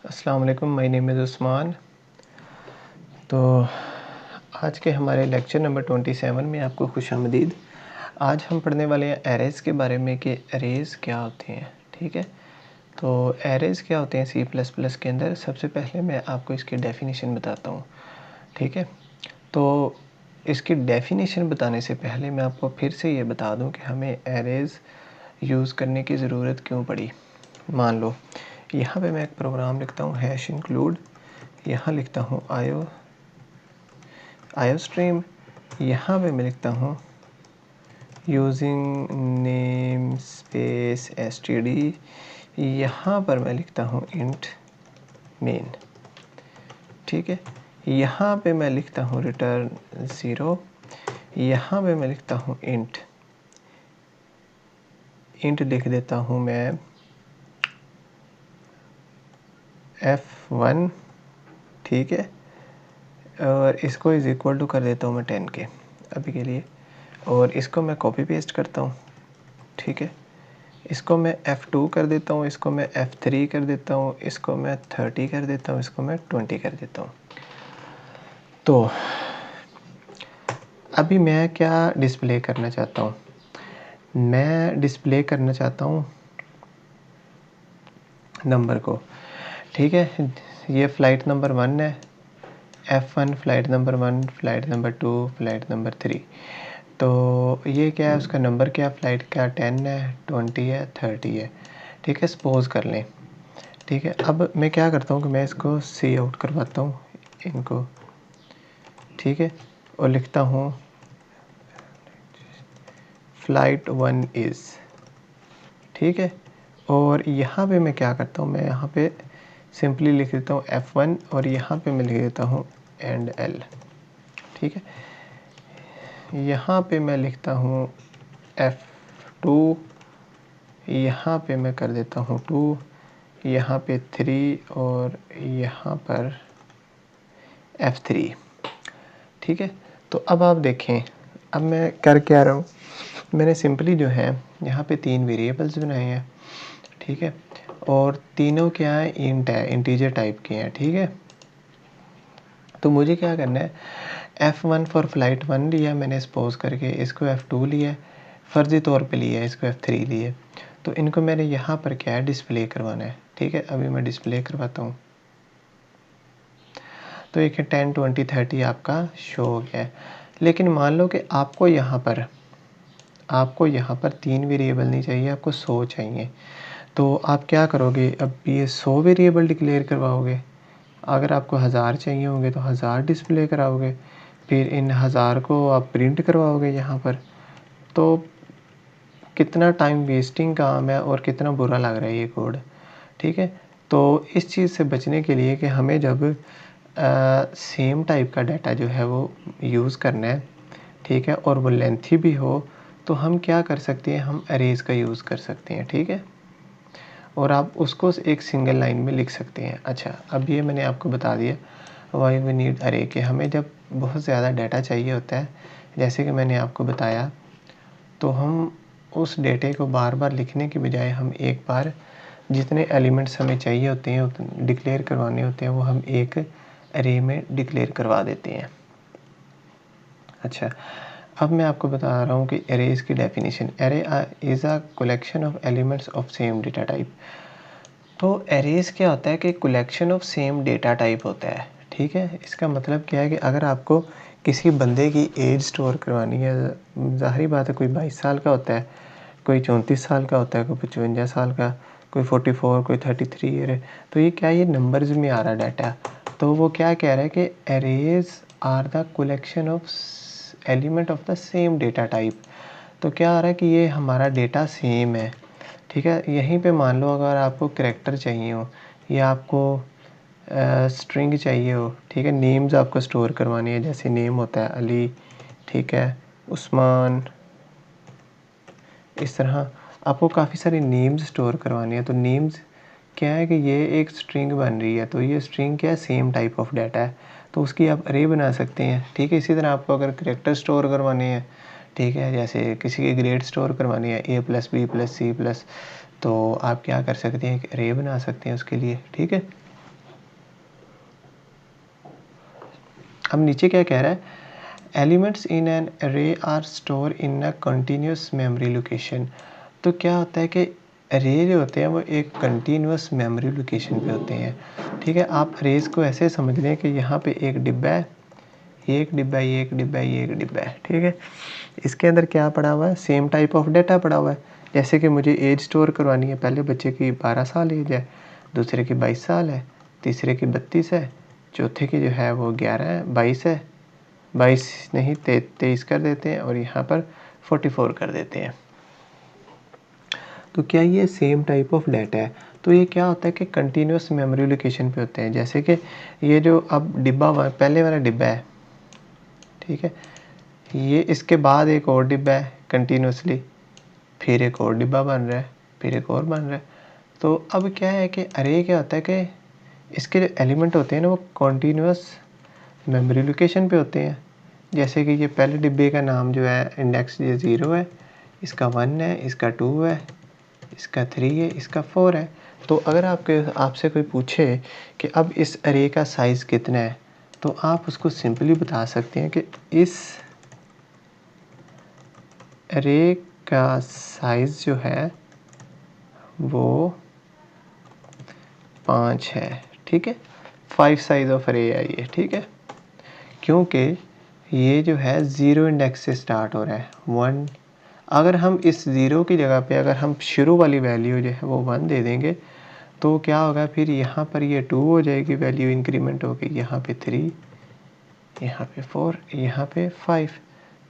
अस्सलाम वालेकुम, my name is Usman. तो आज के हमारे लेक्चर नंबर 27 में आपको खुशामदीद। आज हम पढ़ने वाले हैं एरेज़ के बारे में कि एरेज़ क्या होते हैं। ठीक है, तो एरेज़ क्या होते हैं सी प्लस प्लस के अंदर। सबसे पहले मैं आपको इसकी डेफिनेशन बताता हूँ। ठीक है, तो इसकी डेफिनेशन बताने से पहले मैं आपको फिर से ये बता दूँ कि हमें एरेज़ यूज़ करने की ज़रूरत क्यों पड़ी। मान लो यहाँ पे मैं एक प्रोग्राम लिखता हूँ हैश इंक्लूड, यहाँ लिखता हूँ आयो स्ट्रीम, यहाँ पे मैं लिखता हूँ यूजिंग नेम स्पेस std, यहाँ पर मैं लिखता हूँ इंट मेन। ठीक है, यहाँ पे मैं लिखता हूँ रिटर्न 0, यहाँ पे मैं लिखता हूँ इंट लिख देता हूँ मैं f1। ठीक है, और इसको इज़ इक्वल टू कर देता हूँ मैं 10 के अभी के लिए, और इसको मैं कॉपी पेस्ट करता हूँ। ठीक है, इसको मैं F2 कर देता हूँ, इसको मैं F3 कर देता हूँ, इसको मैं 30 कर देता हूँ, इसको मैं 20 कर देता हूँ। तो अभी मैं क्या डिस्प्ले करना चाहता हूँ, मैं डिस्प्ले करना चाहता हूँ नंबर को। ठीक है, ये फ़्लाइट नंबर 1 है, F1 flight number 1, flight number 2, flight number 3। तो ये क्या है, उसका नंबर क्या, फ़्लाइट का 10 है, 20 है, 30 है। ठीक है, सपोज़ कर लें। ठीक है, अब मैं क्या करता हूँ कि मैं इसको सी आउट करवाता हूँ इनको। ठीक है, और लिखता हूँ फ़्लाइट 1 इज़। ठीक है, और यहाँ पे मैं क्या करता हूँ, मैं यहाँ पे सिंपली लिख देता हूँ F1, और यहाँ पे मैं लिख देता हूँ एंड L। ठीक है, यहाँ पे मैं लिखता हूँ F2, यहाँ पे मैं कर देता हूँ 2, यहाँ पे 3, और यहाँ पर F3। ठीक है, तो अब आप देखें, अब मैं कर क्या रहा हूँ, मैंने सिंपली जो है यहाँ पे 3 वेरिएबल्स बनाए हैं। ठीक है, और तीनों क्या है, इंट है, इंटीजर टाइप के हैं। ठीक है, तो मुझे क्या करना है, F1 फॉर फ़्लाइट 1 लिया मैंने सपोज करके, इसको F2 लिया, फ़र्ज़ी तौर पे लिया, इसको F3 लिए। तो इनको मैंने यहाँ पर क्या है, डिस्प्ले करवाना है। ठीक है, अभी मैं डिस्प्ले करवाता हूँ। तो एक 10, 20, 30 आपका शो हो गया है। लेकिन मान लो कि आपको यहाँ पर 3 वेरिएबल नहीं चाहिए, आपको 100 चाहिए। तो आप क्या करोगे, अब ये 100 वेरिएबल डिक्लेयर करवाओगे। अगर आपको 1000 चाहिए होंगे तो 1000 डिस्प्ले कराओगे, फिर इन 1000 को आप प्रिंट करवाओगे यहाँ पर। तो कितना टाइम वेस्टिंग काम है और कितना बुरा लग रहा है ये कोड। ठीक है, तो इस चीज़ से बचने के लिए कि हमें जब सेम टाइप का डाटा जो है वो यूज़ करना है, ठीक है, और वो लेंथी भी हो, तो हम क्या कर सकते हैं, हम अरेज़ का यूज़ कर सकते हैं। ठीक है, और आप उसको एक सिंगल लाइन में लिख सकते हैं। अच्छा, अब ये मैंने आपको बता दिया वाई वी नीड अरे, कि हमें जब बहुत ज़्यादा डाटा चाहिए होता है, जैसे कि मैंने आपको बताया, तो हम उस डेटे को बार बार लिखने की बजाय हम एक बार जितने एलिमेंट्स हमें चाहिए होते हैं, डिक्लेयर करवाने होते हैं, वो हम एक अरे में डिक्लेयर करवा देते हैं। अच्छा, अब मैं आपको बता रहा हूँ कि अरेज की डेफिनेशन। अरे is a collection of elements of same data type. तो अरेज क्या होता है कि collection of same data type होता है। ठीक है, इसका मतलब क्या है कि अगर आपको किसी बंदे की एज स्टोर करवानी है, ज़ाहिरी बात है, कोई 22 साल का होता है, कोई 34 साल का होता है, कोई 55 साल का, कोई 44, कोई 33 ईयर है। तो ये क्या, ये नंबर्स में आ रहा डाटा। तो वो क्या कह रहा है कि arrays are the collection of element of the same data type. तो क्या आ रहा है कि ये हमारा डेटा सेम है। ठीक है, यहीं पे मान लो अगर आपको करैक्टर चाहिए हो या आपको स्ट्रिंग चाहिए हो, ठीक है, नेम्स आपको स्टोर करवानी है, जैसे नेम होता है अली, ठीक है, उस्मान, इस तरह आपको काफ़ी सारी नेम्स स्टोर करवानी है। तो नेम्स क्या है कि ये एक स्ट्रिंग बन रही है, तो ये स्ट्रिंग क्या है, सेम टाइप ऑफ डाटा है, तो उसकी आप अरे बना सकते हैं। ठीक है, इसी तरह आपको अगर करैक्टर स्टोर करवाने हैं, ठीक है, जैसे किसी की ग्रेड स्टोर करवानी है A+, B+, C+, तो आप क्या कर सकते हैं, एक अरे बना सकते हैं उसके लिए। ठीक है, अब नीचे क्या कह रहा है, elements in an array are store in a continuous memory location. तो क्या होता है कि अरे जो होते हैं वो एक कंटिन्यूस मेमोरी लोकेशन पे होते हैं, ठीक है। आप अरेज को ऐसे समझ लें कि यहाँ पे एक डिब्बा है, ये एक डिब्बा, ये एक डिब्बा, ये एक डिब्बा है, ठीक है। इसके अंदर क्या पड़ा हुआ है, सेम टाइप ऑफ डाटा पड़ा हुआ है। जैसे कि मुझे एज स्टोर करवानी है, पहले बच्चे की 12 साल एज है, दूसरे की 22 साल है, तीसरे की 32 है, चौथे की जो है वो 11 है, 22 है, 22 नहीं 23 कर देते हैं और यहाँ पर 44 कर देते हैं। तो क्या ये सेम टाइप ऑफ डाटा है? तो ये क्या होता है कि कंटिन्यूस मेमोरी लोकेशन पे होते हैं। जैसे कि ये जो अब डिब्बा पहले वाला डिब्बा है, ठीक है, ये इसके बाद एक और डिब्बा है कंटिन्यूसली, फिर एक और डिब्बा बन रहा है, फिर एक और बन रहा है। तो अब क्या है कि अरे क्या होता है कि इसके जो एलिमेंट होते हैं ना वो कॉन्टीन्यूस मेमोरी लोकेशन पे होते हैं। जैसे कि ये पहले डिब्बे का नाम जो है इंडेक्स ये 0 है, इसका 1 है, इसका 2 है, इसका 3 है, इसका 4 है। तो अगर आपसे कोई पूछे कि अब इस अरे का साइज़ कितना है, तो आप उसको सिंपली बता सकते हैं कि इस अरे का साइज़ जो है वो 5 है, ठीक है। 5 साइज़ ऑफ अरे है ये, ठीक है। क्योंकि ये जो है 0 इंडेक्स से स्टार्ट हो रहा है, 1। अगर हम इस 0 की जगह पे अगर हम शुरू वाली वैल्यू जो है वो 1 दे देंगे तो क्या होगा, फिर यहाँ पर ये 2 हो जाएगी, वैल्यू इंक्रीमेंट होगी, यहाँ पे 3, यहाँ पे 4, यहाँ पे 5।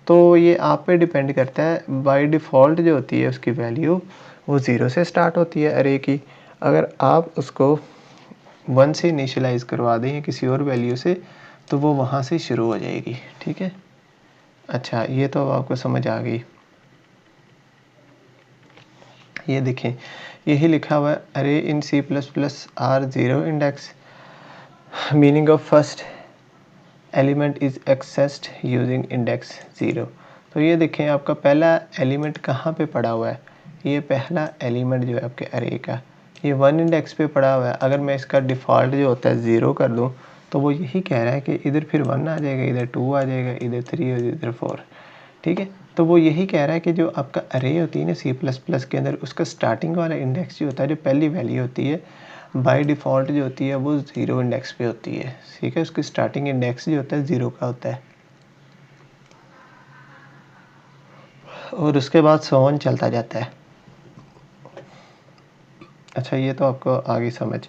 तो ये आप पे डिपेंड करता है। बाय डिफ़ॉल्ट जो होती है उसकी वैल्यू वो 0 से स्टार्ट होती है अरे की। अगर आप उसको 1 से इनिशियलाइज़ करवा दें या किसी और वैल्यू से तो वो वहाँ से शुरू हो जाएगी, ठीक है। अच्छा, ये तो अब आपको समझ आ गई। ये देखें, यही लिखा हुआ है array in C++ are 0 index, meaning of first element is accessed using index 0। तो ये देखें आपका पहला एलिमेंट कहाँ पे पड़ा हुआ है, ये पहला एलिमेंट जो है आपके अरे का ये 1 इंडेक्स पे पड़ा हुआ है। अगर मैं इसका डिफ़ॉल्ट जो होता है 0 कर दूँ तो वो यही कह रहा है कि इधर फिर 1 आ जाएगा, इधर 2 आ जाएगा, इधर 3 और इधर 4, ठीक है। तो वो यही कह रहा है कि जो आपका अरे होती है ना C++ के अंदर, उसका स्टार्टिंग वाला इंडेक्स जो होता है, जो पहली वैल्यू होती है बाय डिफ़ॉल्ट जो होती है वो 0 इंडेक्स पे होती है, ठीक है। उसकी स्टार्टिंग इंडेक्स जो होता है 0 का होता है और उसके बाद सोन चलता जाता है। अच्छा, ये तो आपको आगे समझ।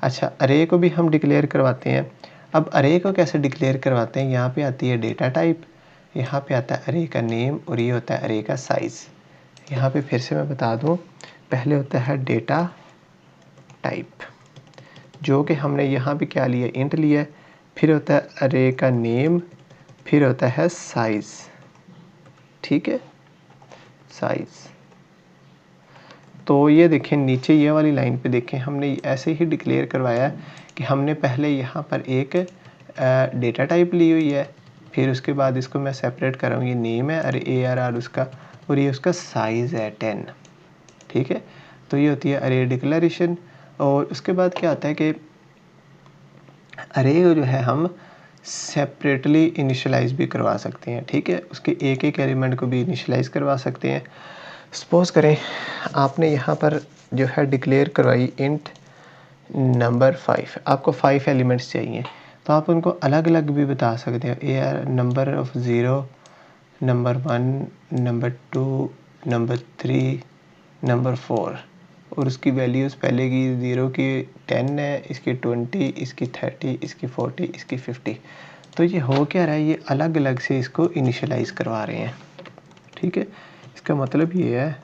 अच्छा, अरे को भी हम डिक्लेयर करवाते हैं। अब अरे को कैसे डिक्लेयर करवाते हैं, यहाँ पे आती है डेटा टाइप, यहाँ पे आता है अरे का नेम और ये होता है अरे का साइज़। यहाँ पे फिर से मैं बता दूँ, पहले होता है डेटा टाइप जो कि हमने यहाँ पे क्या लिया, इंट लिया है। फिर होता है अरे का नेम, फिर होता है साइज़, ठीक है, साइज़। तो ये देखें नीचे ये वाली लाइन पे देखें, हमने ऐसे ही डिक्लेयर करवाया कि हमने पहले यहाँ पर एक डेटा टाइप ली हुई है, फिर उसके बाद इसको मैं सेपरेट कर रहा हूँ, ये नेम है अरे ARR उसका, और ये उसका साइज़ है 10, ठीक है। तो ये होती है अरे डिक्लेरेशन। और उसके बाद क्या आता है कि अरे जो है हम सेपरेटली इनिशियलाइज़ भी करवा सकते हैं, ठीक है। उसके एक एक एलिमेंट को भी इनिशियलाइज़ करवा सकते हैं। सपोज़ करें आपने यहाँ पर जो है डिक्लेयर करवाई इंट नंबर 5, आपको 5 एलिमेंट्स चाहिए, तो आप उनको अलग अलग भी बता सकते हैं। AR number of 0, number 1, number 2, number 3, number 4, और उसकी वैल्यूज़ पहले की 0 की 10 है, इसकी 20, इसकी 30, इसकी 40, इसकी 50। तो ये हो क्या रहा है, ये अलग अलग से इसको इनिशियलाइज़ करवा रहे हैं, ठीक है। इसका मतलब ये है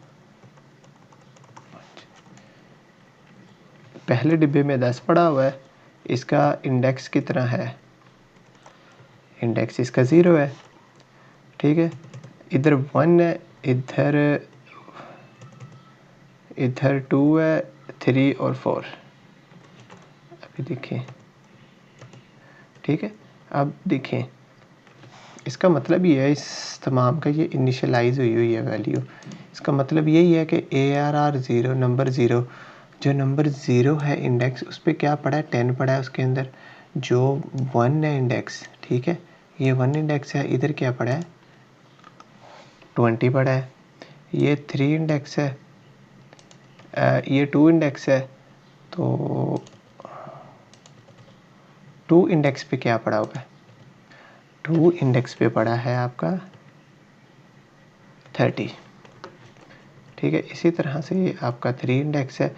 पहले डिब्बे में 10 पड़ा हुआ है, इसका इंडेक्स कितना है, इंडेक्स इसका 0 है, ठीक है। इधर 1 है, इधर 2 है, 3 और 4, अभी देखें, ठीक है। अब देखें इसका मतलब ये है, इस तमाम का ये इनिशियलाइज हुई है वैल्यू। इसका मतलब यही है कि ARR 0, नंबर 0, जो नंबर 0 है इंडेक्स, उस पर क्या पड़ा है, 10 पड़ा है उसके अंदर। जो 1 है इंडेक्स, ठीक है, ये 1 इंडेक्स है, इधर क्या पड़ा है 20 पड़ा है। ये 3 इंडेक्स है, ये 2 इंडेक्स है, तो 2 इंडेक्स पे क्या पड़ा हुआ है, 2 इंडेक्स पे पड़ा है आपका 30, ठीक है। इसी तरह से ये आपका 3 इंडेक्स है,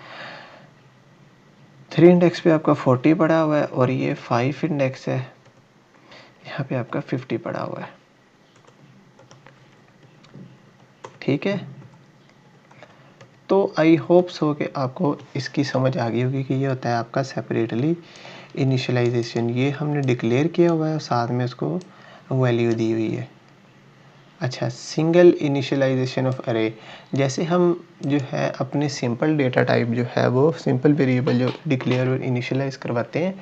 3 इंडेक्स पे आपका 40 पड़ा हुआ है, और ये 5 इंडेक्स है, यहाँ पे आपका 50 पड़ा हुआ है, ठीक है। तो आई होप सो कि आपको इसकी समझ आ गई होगी कि ये होता है आपका सेपरेटली इनिशियलाइजेशन। ये हमने डिक्लेयर किया हुआ है और साथ में उसको वैल्यू दी हुई है। अच्छा, सिंगल इनिशियलाइजेशन ऑफ अरे, जैसे हम जो है अपने सिंपल डेटा टाइप जो है वो सिंपल वेरिएबल जो डिक्लेयर और इनिशियलाइज करवाते हैं,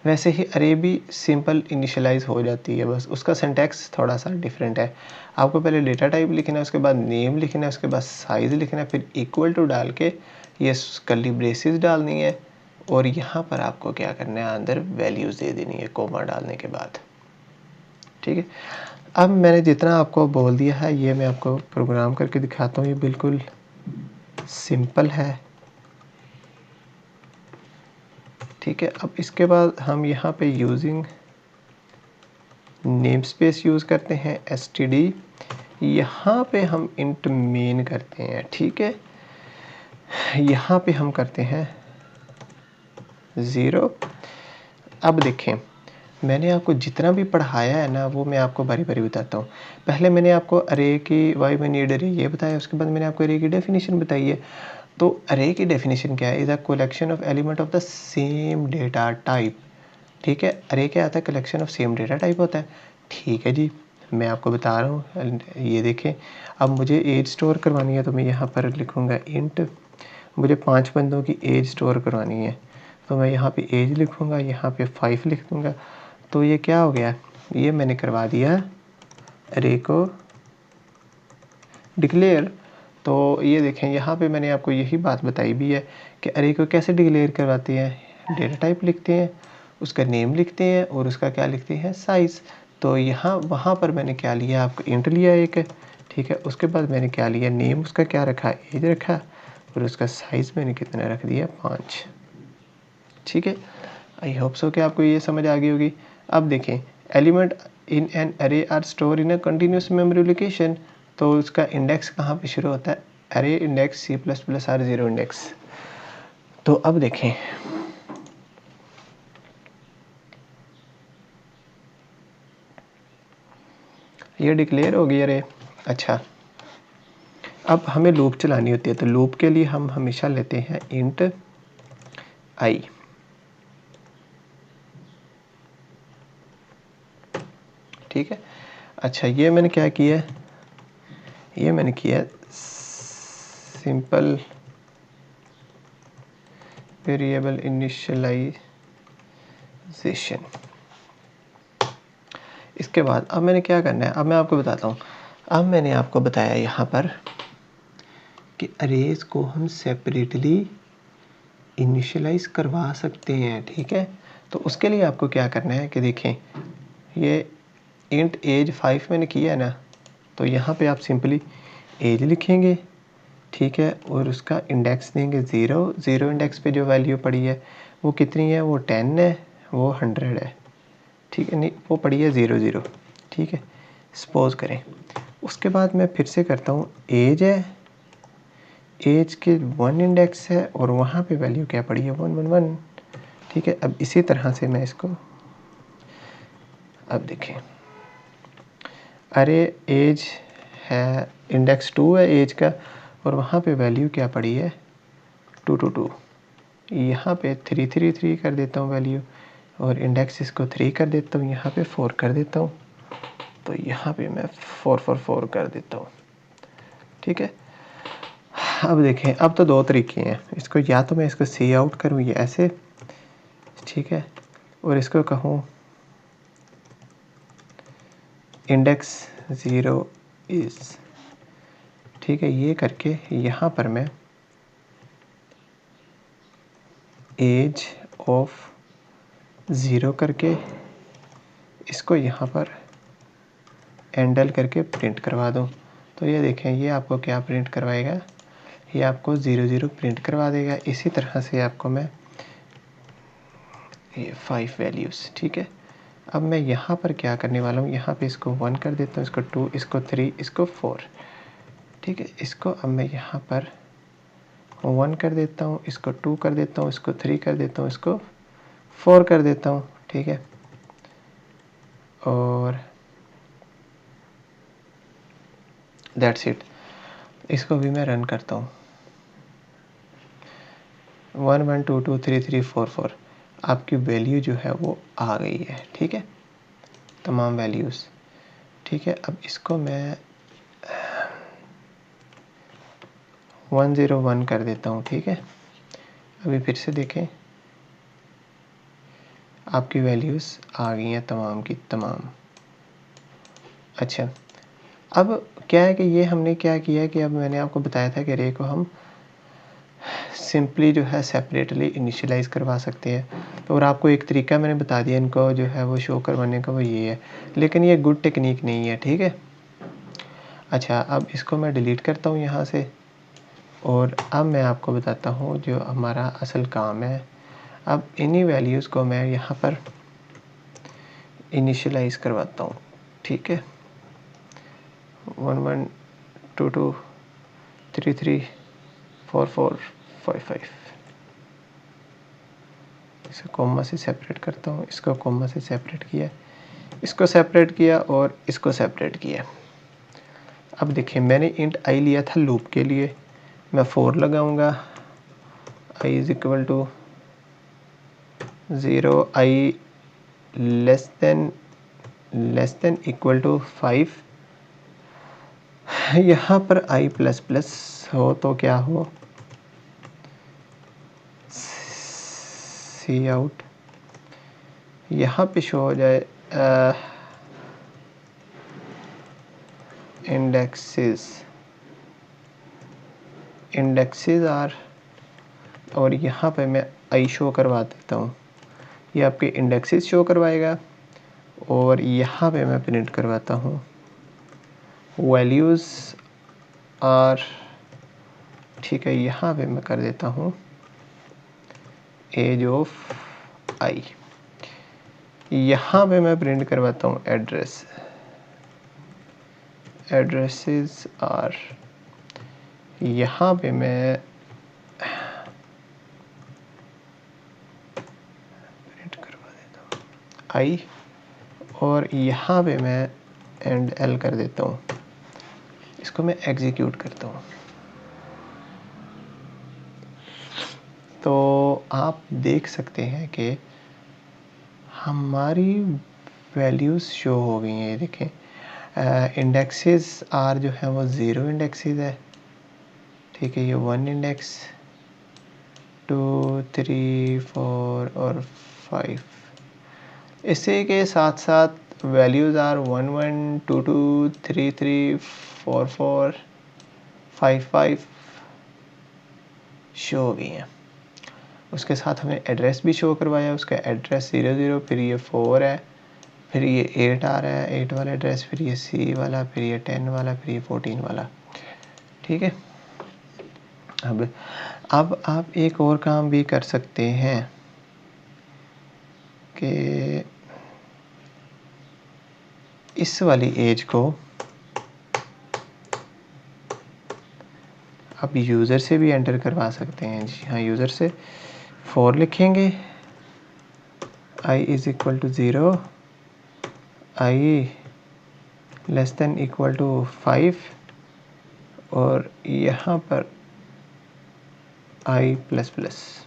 वैसे ही अरे भी सिंपल इनिशियलाइज हो जाती है, बस उसका सिंटैक्स थोड़ा सा डिफरेंट है। आपको पहले डेटा टाइप लिखना है, उसके बाद नेम लिखना है, उसके बाद साइज़ लिखना है, फिर इक्वल टू डाल के ये कर्ली ब्रेसेस डालनी है, और यहाँ पर आपको क्या करना है, अंदर वैल्यूज़ दे देनी है कोमा डालने के बाद, ठीक है। अब मैंने जितना आपको बोल दिया है ये मैं आपको प्रोग्राम करके दिखाता हूँ। ये बिल्कुल सिंपल है, ठीक है। अब इसके बाद हम यहाँ पे यूजिंग नेम स्पेस यूज़ करते हैं std, यहाँ पे हम इंट मेन करते हैं, ठीक है। यहाँ पे हम करते हैं 0। अब देखें, मैंने आपको जितना भी पढ़ाया है ना वो मैं आपको बारी बारी बताता हूँ। पहले मैंने आपको अरे की वाई वी नीड अरे ये बताया, उसके बाद मैंने आपको अरे की डेफिनेशन बताई है। तो अरे की डेफिनेशन क्या है, is a collection of element of the same data type, ठीक है। अरे क्या आता है, collection of same data type होता है, ठीक है जी। मैं आपको बता रहा हूँ, ये देखें, अब मुझे एज स्टोर करवानी है तो मैं यहाँ पर लिखूँगा इंट, मुझे 5 बंदों की एज स्टोर करवानी है तो मैं यहाँ पे एज लिखूँगा, यहाँ पे 5 लिख दूँगा। तो ये क्या हो गया, ये मैंने करवा दिया अरे को डिक्लेयर। तो ये देखें, यहाँ पे मैंने आपको यही बात बताई भी है कि अरे को कैसे डिक्लेयर करवाते हैं, डेटा टाइप लिखते हैं, उसका नेम लिखते हैं और उसका क्या लिखते हैं, साइज़। तो यहाँ वहाँ पर मैंने क्या लिया, आपको इंट लिया एक, ठीक है। उसके बाद मैंने क्या लिया, नेम उसका क्या रखा, एज रखा, और उसका साइज़ मैंने कितना रख दिया, 5, ठीक है। आई होप सो कि आपको ये समझ आ गई होगी। अब देखें, element in an array are store in a continuous memory location, तो उसका इंडेक्स कहाँ पे शुरू होता है, अरे इंडेक्स C++ आर 0 इंडेक्स। तो अब देखें, ये डिक्लेयर हो गई अरे। अच्छा, अब हमें लूप चलानी होती है, तो लूप के लिए हम हमेशा लेते हैं इंट आई, ठीक है। अच्छा, ये मैंने क्या किया है, ये मैंने किया सिंपल वेरिएबल इनिशियलाइजेशन। इसके बाद अब मैंने क्या करना है, अब मैं आपको बताता हूँ। अब मैंने आपको बताया यहाँ पर कि अरेज को हम सेपरेटली इनिशियलाइज करवा सकते हैं, ठीक है। तो उसके लिए आपको क्या करना है कि देखें, ये इंट एज 5 मैंने किया है ना, तो यहाँ पे आप सिंपली एज लिखेंगे, ठीक है, और उसका इंडेक्स देंगे 0। 0 इंडेक्स पे जो वैल्यू पड़ी है वो कितनी है, वो 10 है, वो 100 है, ठीक है। नहीं, वो पड़ी है 0 0, ठीक है, सपोज करें। उसके बाद मैं फिर से करता हूँ, एज है, एज के 1 इंडेक्स है और वहाँ पे वैल्यू क्या पड़ी है, 1 1 1, ठीक है। अब इसी तरह से मैं इसको, अब देखें, अरे एज है, इंडेक्स 2 है एज का, और वहाँ पे वैल्यू क्या पड़ी है, 2 2 2। यहाँ पे 3 3 3 कर देता हूँ वैल्यू, और इंडेक्स इसको 3 कर देता हूँ, यहाँ पे 4 कर देता हूँ, तो यहाँ पे मैं 4 4 4 कर देता हूँ, ठीक है। अब देखें, अब तो 2 तरीके हैं, इसको या तो मैं इसको सी आउट करूँ ये ऐसे, ठीक है, और इसको कहूँ इंडेक्स 0 इज़, ठीक है। ये करके यहाँ पर मैं एज ऑफ ज़ीरो करके इसको यहाँ पर एंडल करके प्रिंट करवा दूँ, तो ये देखें ये आपको क्या प्रिंट करवाएगा, ये आपको 0 0 प्रिंट करवा देगा। इसी तरह से आपको मैं ये 5 वैल्यूज़, ठीक है। अब मैं यहाँ पर क्या करने वाला हूँ, यहाँ पे इसको 1 कर देता हूँ, इसको 2, इसको 3, इसको 4, ठीक है। इसको अब मैं यहाँ पर 1 कर देता हूँ, इसको 2 कर देता हूँ, इसको 3 कर देता हूँ, इसको 4 कर देता हूँ, ठीक है। और दैट्स इट। इसको भी मैं रन करता हूँ। 1 1 2 2 3 3 4 4 आपकी वैल्यू जो है वो आ गई है, ठीक है, तमाम वैल्यूज़, ठीक है। अब इसको मैं 101 कर देता हूँ, ठीक है। अभी फिर से देखें, आपकी वैल्यूज़ आ गई हैं तमाम की तमाम। अच्छा, अब क्या है कि ये हमने क्या किया कि अब मैंने आपको बताया था कि रे को हम सिंपली जो है सेपरेटली इनिशियलाइज करवा सकते हैं, तो और आपको एक तरीका मैंने बता दिया इनको जो है वो शो करवाने का, वो ये है, लेकिन ये गुड टेक्निक नहीं है, ठीक है। अच्छा, अब इसको मैं डिलीट करता हूँ यहाँ से, और अब मैं आपको बताता हूँ जो हमारा असल काम है। अब इन्हीं वैल्यूज़ को मैं यहाँ पर इनिशियलाइज करवाता हूँ, ठीक है। 1 1 2 2 3 3 4 4 5 5, इसको कॉमा से सेपरेट करता हूँ, इसको कॉमा से सेपरेट किया, इसको सेपरेट किया और इसको सेपरेट किया। अब देखिए मैंने इंट आई लिया था लूप के लिए, मैं 4 लगाऊंगा, I is equal to 0, I less than equal to 5। यहाँ पर आई प्लस प्लस हो तो क्या हो, सी आउट, यहाँ पे शो हो जाए इंडेक्सेस आर, और यहाँ पे मैं आई शो करवा देता हूँ, ये आपके इंडेक्सेस शो करवाएगा, और यहाँ पे मैं प्रिंट करवाता हूँ वैल्यूज़ आर, ठीक है। यहाँ पे मैं कर देता हूँ एज ऑफ आई, यहाँ पे मैं प्रिंट करवाता हूँ एड्रेसेस आर, यहाँ पे मैं प्रिंट करवा देता हूँ आई, और यहाँ पे मैं एंड एल कर देता हूँ। इसको मैं एग्जीक्यूट करता हूँ, तो आप देख सकते हैं कि हमारी वैल्यूज़ शो हो गई हैं। ये देखें इंडेक्सेस आर जो है वो 0 इंडेक्सेस है, ठीक है। ये 1 इंडेक्स, 2 3 4 और 5, इसी के साथ साथ वैल्यूज़ आर 1 1 2 2 3 3 4 4 5 5 शो हो गई हैं। उसके साथ हमें एड्रेस भी शो करवाया, उसका एड्रेस 0 0, फिर ये 4 है, फिर ये 8 आ रहा है 8 वाला एड्रेस, फिर ये सी वाला, फिर ये 10 वाला, फिर ये 14 वाला, ठीक है। अब आप एक और काम भी कर सकते हैं कि इस वाली एज को आप यूज़र से भी एंटर करवा सकते हैं। जी हाँ, यूज़र से 4 लिखेंगे, I is equal to 0, I less than equal to 5, और यहाँ पर आई प्लस प्लस।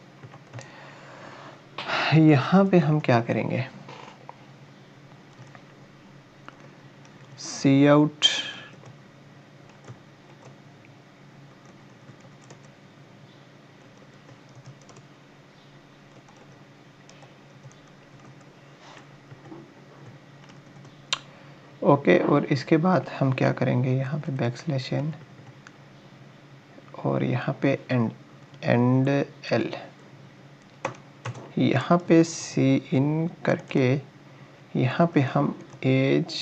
यहाँ पे हम क्या करेंगे, सी आउट ओके, और इसके बाद हम क्या करेंगे, यहाँ पे बैकस्लैश एन और यहाँ पे एंड एल, यहाँ पे सी इन करके यहाँ पे हम एज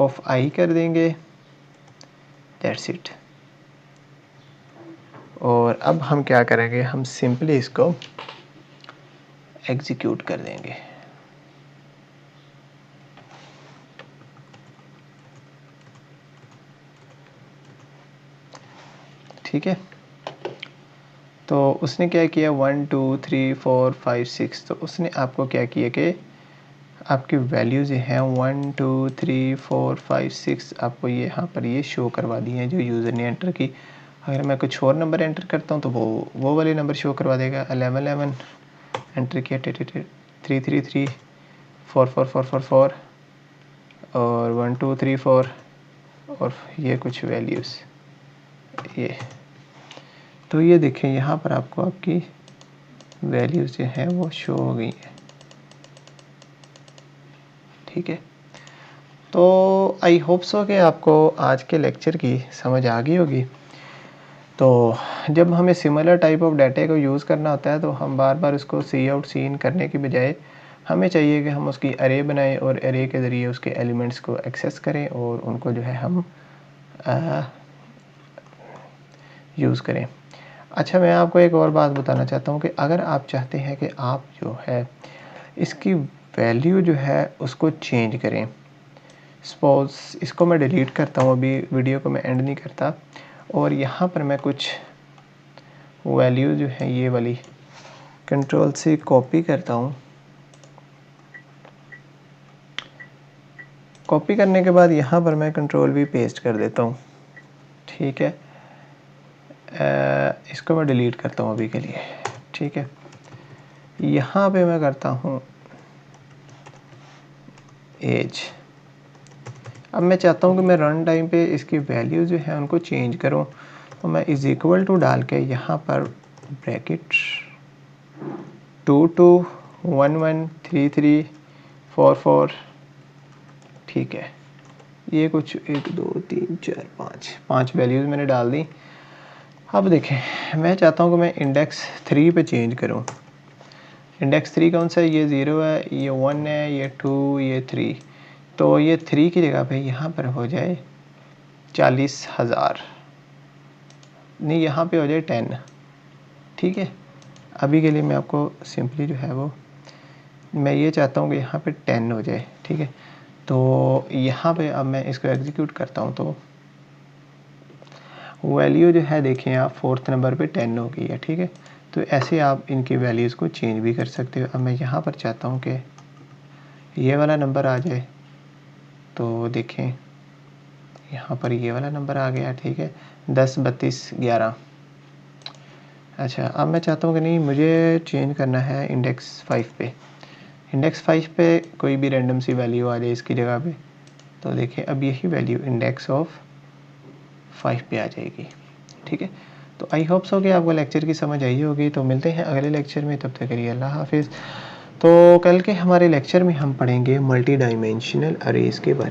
ऑफ आई कर देंगे, दैट्स इट। और अब हम क्या करेंगे, हम सिंपली इसको एग्जीक्यूट कर देंगे। ठीक है, तो उसने क्या किया 1 2 3 4 5 6, तो उसने आपको क्या किया कि आपकी वैल्यूज़ हैं 1 2 3 4 5 6 आपको ये यहाँ पर ये शो करवा दी हैं जो यूज़र ने एंटर की। अगर मैं कुछ और नंबर एंटर करता हूँ तो वो वाले नंबर शो करवा देगा। 11 11 एंटर किया, 3 3 3 4 4 4 4 4 और 1 2 3 4 और ये कुछ वैल्यूज़ ये। तो ये देखें यहाँ पर आपको आपकी वैल्यूज़ जो हैं वो शो हो गई हैं। ठीक है, तो आई होप सो कि आपको आज के लेक्चर की समझ आ गई होगी। तो जब हमें सिमिलर टाइप ऑफ डाटा को यूज़ करना होता है तो हम बार बार उसको सी आउट सी इन करने के बजाय हमें चाहिए कि हम उसकी अरे बनाएं और अरे के ज़रिए उसके एलिमेंट्स को एक्सेस करें और उनको जो है हम यूज़ करें। अच्छा, मैं आपको एक और बात बताना चाहता हूँ कि अगर आप चाहते हैं कि आप जो है इसकी वैल्यू जो है उसको चेंज करें, सपोज़ इसको मैं डिलीट करता हूँ, अभी वीडियो को मैं एंड नहीं करता, और यहाँ पर मैं कुछ वैल्यू जो है ये वाली कंट्रोल से कॉपी करता हूँ। कॉपी करने के बाद यहाँ पर मैं कंट्रोल भी पेस्ट कर देता हूँ। ठीक है, इसको मैं डिलीट करता हूँ अभी के लिए। ठीक है, यहाँ पे मैं करता हूँ एज। अब मैं चाहता हूँ कि मैं रन टाइम पे इसकी वैल्यू जो है उनको चेंज करूँ, तो मैं इज़ इक्वल टू डाल के यहाँ पर ब्रैकेट 2 2 1 1 3 3 4 4। ठीक है, ये कुछ 1 2 3 4 5 वैल्यूज़ मैंने डाल दी। अब देखें, मैं चाहता हूँ कि मैं इंडेक्स 3 पे चेंज करूँ। इंडेक्स 3 कौन सा है, ये 0 है, ये 1 है, ये 2, ये 3। तो ये 3 की जगह पे यहाँ पर हो जाए 40,000, नहीं यहाँ पे हो जाए 10। ठीक है, अभी के लिए मैं आपको सिंपली जो है वो मैं ये चाहता हूँ कि यहाँ पे 10 हो जाए। ठीक है, तो यहाँ पे अब मैं इसको एग्जीक्यूट करता हूँ तो वैल्यू जो है देखें आप 4th नंबर पे 10 हो गई है। ठीक है, तो ऐसे आप इनकी वैल्यूज़ को चेंज भी कर सकते हो। अब मैं यहाँ पर चाहता हूँ कि ये वाला नंबर आ जाए, तो देखें यहाँ पर ये वाला नंबर आ गया। ठीक है, 10 32 11। अच्छा, अब मैं चाहता हूँ कि नहीं, मुझे चेंज करना है इंडेक्स 5 पे। इंडेक्स 5 पे कोई भी रैंडम सी वैल्यू आ जाए इसकी जगह पे, तो देखें अब यही वैल्यू इंडेक्स ऑफ 5 पे आ जाएगी। ठीक है, तो आई होप सो कि आपको लेक्चर की समझ आई होगी। तो मिलते हैं अगले लेक्चर में, तब तक के लिए अल्लाह हाफिज़। तो कल के हमारे लेक्चर में हम पढ़ेंगे मल्टी डायमेंशनल अरेज़ के बारे में।